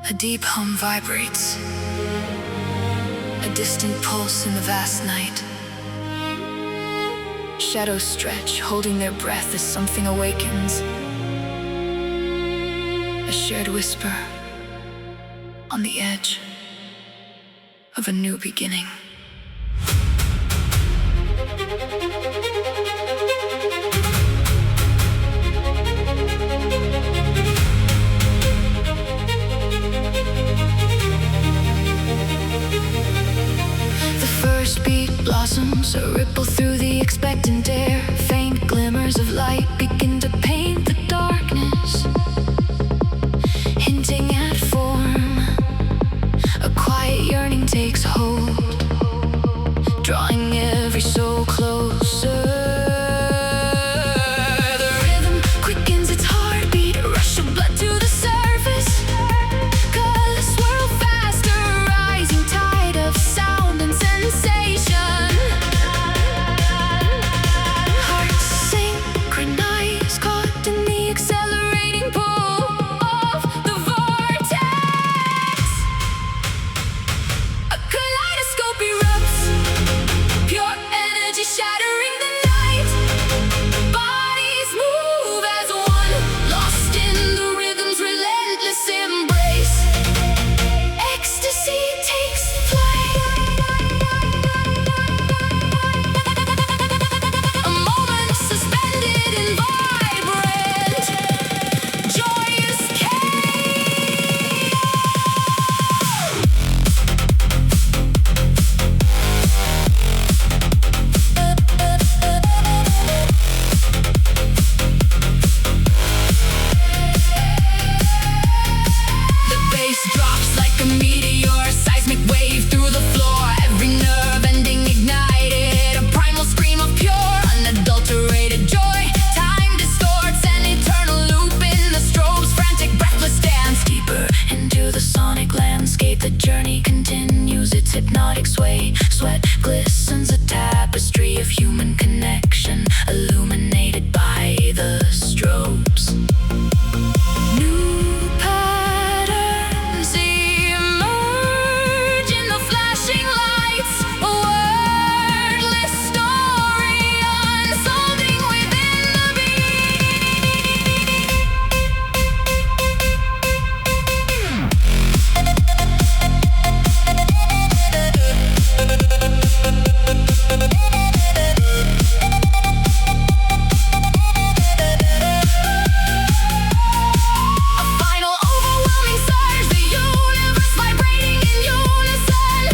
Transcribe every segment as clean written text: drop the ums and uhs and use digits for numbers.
A deep hum vibrates, a distant pulse in the vast night. Shadows stretch, holding their breath as something awakens. A shared whisper on the edge of a new beginning. The first beat blossoms, a ripple through the expectant air. Faint glimmers of light begin to paint the darkness, hinting at form. A quiet yearning takes hold, drawing every soul closer. The rhythm quickens its heartbeat, a rush of blood to the surface. Colors swirl faster, a rising tide of sound and sensation. Hearts synchronize, caught in the accelerating pull of the vortex. A kaleidoscope erupts, pure energy shattering the night. Bodies move as one, lost in the rhythm's relentless embrace. Ecstasy takes flight, a moment suspended in vibrant, joyous chaos. The bass drops like a meteor, a seismic wave through the floor. Every nerve ending ignited, a primal scream of pure, unadulterated joy. Time distorts an eternal loop in the strobe's frantic, breathless dance. Deeper into the sonic landscape, the journey continues its hypnotic sway. Sweat glistens, a tapestry of human connection, illuminated by the strobes. New patterns emerge in the flashing lights, a wordless story unfolding within the beat. A final overwhelming surge, the universe vibrating in unison.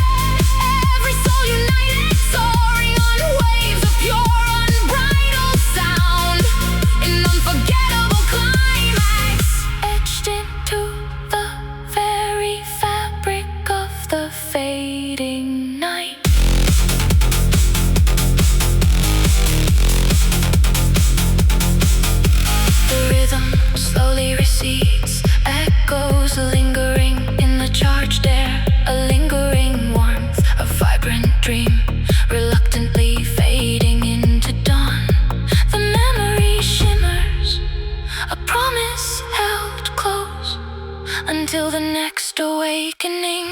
Every soul united, soaring on waves of pure, unbridled sound. An unforgettable climax, etched into the very fabric of the fading night. The rhythm slowly recedes, echoes lingering in the charged air. A lingering warmth, a vibrant dream, reluctantly fading into dawn. The memory shimmers, a promise held close until the next awakening.